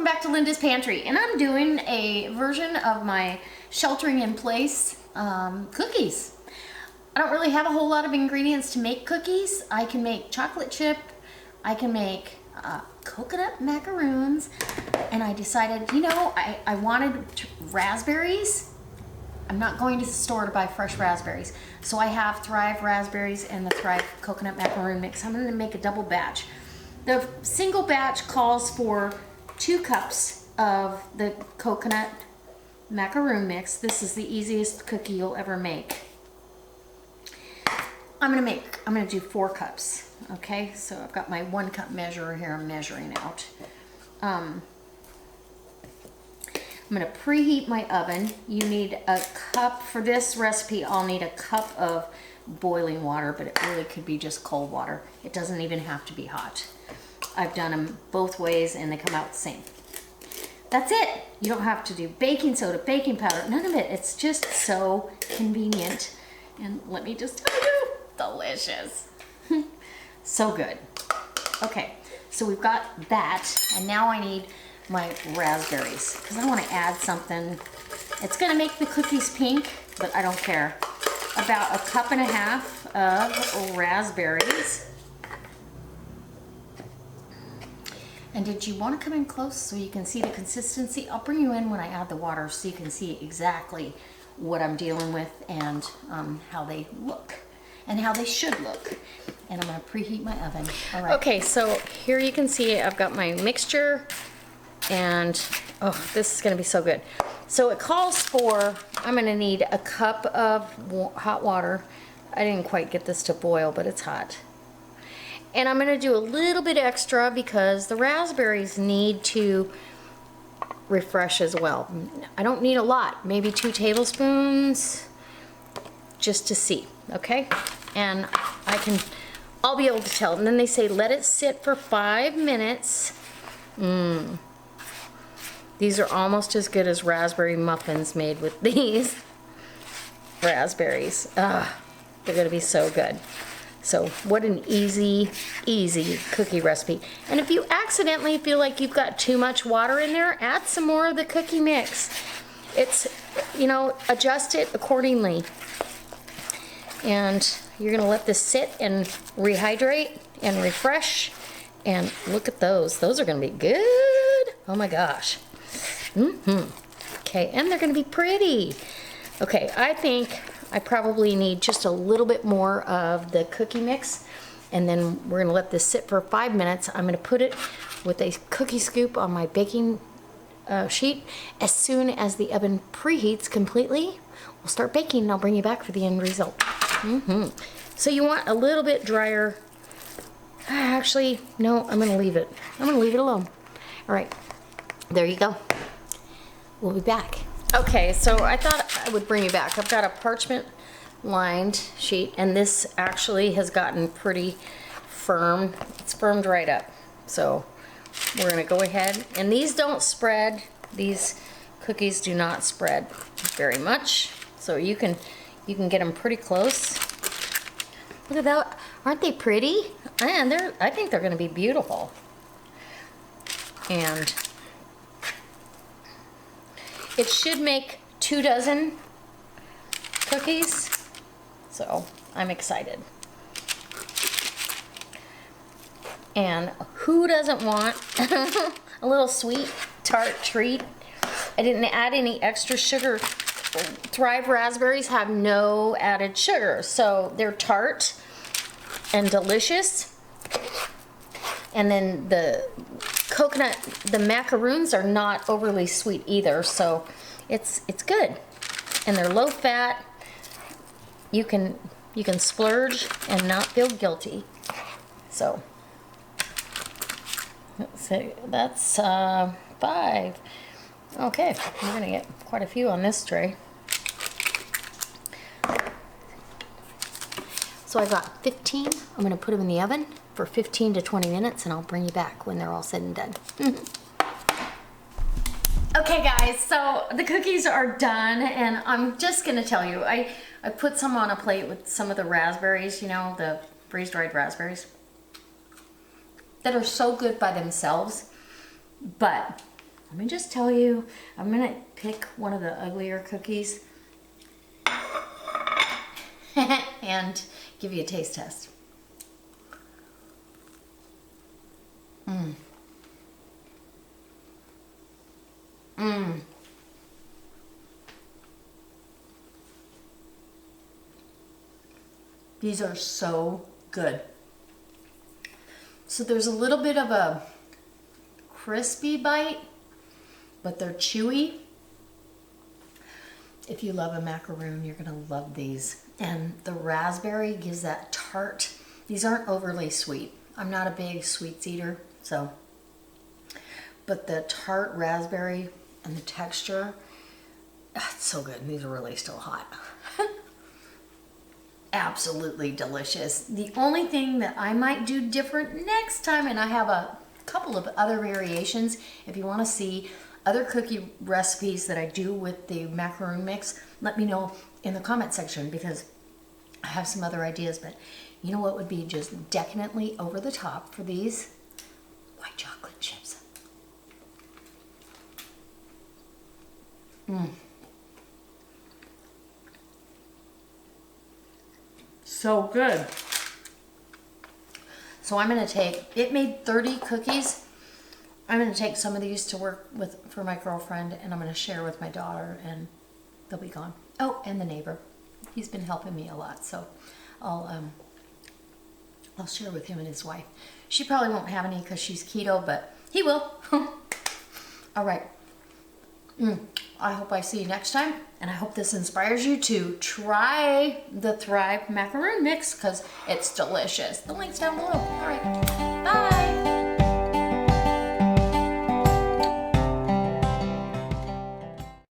back to Linda's Pantry, and I'm doing a version of my sheltering in place cookies. I don't really have a whole lot of ingredients to make cookies. I can make chocolate chip, I can make coconut macaroons, and I decided, you know, I wanted raspberries. I'm not going to the store to buy fresh raspberries, so I have Thrive raspberries and the Thrive coconut macaroon mix. I'm going to make a double batch. The single batch calls for 2 cups of the coconut macaroon mix. This is the easiest cookie you'll ever make. I'm gonna do 4 cups. Okay, so I've got my 1 cup measure here. I'm measuring out. I'm gonna preheat my oven. You need a cup for this recipe. I'll need a cup of boiling water, but it really could be just cold water. It doesn't even have to be hot. I've done them both ways and they come out the same. That's it. You don't have to do baking soda, baking powder, none of it. It's just so convenient. And let me just tell you, delicious. So good. Okay, so we've got that, and now I need my raspberries because I want to add something. It's gonna make the cookies pink, but I don't care. About 1.5 cups of raspberries. And did you want to come in close so you can see the consistency? I'll bring you in when I add the water so you can see exactly what I'm dealing with and how they look and how they should look. And I'm going to preheat my oven. All right. Okay, so here you can see I've got my mixture, and oh, this is going to be so good. So it calls for, I'm going to need 1 cup of hot water. I didn't quite get this to boil, but it's hot. And I'm going to do a little bit extra because the raspberries need to refresh as well. I don't need a lot, maybe 2 tablespoons just to see, okay? And I'll be able to tell. And then they say let it sit for 5 minutes. These are almost as good as raspberry muffins made with these raspberries. They're gonna be so good. So what an easy cookie recipe. And if you accidentally feel like you've got too much water in there, add some more of the cookie mix. It's, you know, adjust it accordingly. And you're gonna let this sit and rehydrate and refresh. And look at those. Those are gonna be good. Oh my gosh. Okay, and they're gonna be pretty. Okay, I think I probably need just a little bit more of the cookie mix, and then we're gonna let this sit for 5 minutes. I'm gonna put it with a cookie scoop on my baking sheet. As soon as the oven preheats completely, we'll start baking and I'll bring you back for the end result. So you want a little bit drier. Actually, no, I'm gonna leave it. I'm gonna leave it alone. All right, there you go. We'll be back. Okay, so I thought I would bring you back. I've got a parchment lined sheet, and this actually has gotten pretty firm. It's firmed right up. So we're gonna go ahead, and these don't spread. These cookies do not spread very much. So you can get them pretty close. Look at that, aren't they pretty? And I think they're gonna be beautiful. And it should make 2 dozen cookies, so I'm excited. And who doesn't want a little sweet tart treat? I didn't add any extra sugar. Thrive raspberries have no added sugar, so they're tart and delicious. And then the coconut, the macaroons are not overly sweet either, so it's good. And they're low fat. You can splurge and not feel guilty. So let's see, that's 5. Okay, we're gonna get quite a few on this tray. So I've got 15. I'm gonna put them in the oven for 15 to 20 minutes, and I'll bring you back when they're all said and done. Okay guys, so the cookies are done, and I'm just gonna tell you, I put some on a plate with some of the raspberries, you know, the freeze-dried raspberries that are so good by themselves, but let me just tell you, I'm gonna pick one of the uglier cookies and give you a taste test. Mmm. Mmm. These are so good. So there's a little bit of a crispy bite, but they're chewy. If you love a macaroon, you're gonna love these. And the raspberry gives that tart. These aren't overly sweet. I'm not a big sweets eater, so. But the tart raspberry and the texture, it's so good. And these are really still hot. Absolutely delicious. The only thing that I might do different next time, and I have a couple of other variations, if you want to see other cookie recipes that I do with the macaroon mix, let me know in the comment section, because I have some other ideas. But you know what would be just definitely over the top for these? White chocolate chips. Mmm. So good. So I'm gonna take, it made 30 cookies. I'm gonna take some of these to work with for my girlfriend, and I'm gonna share with my daughter, and they'll be gone. Oh, and the neighbor. He's been helping me a lot, so I'll share with him and his wife. She probably won't have any because she's keto, but he will. All right. I hope I see you next time, and I hope this inspires you to try the Thrive macaroon mix because it's delicious. The link's down below. All right, bye.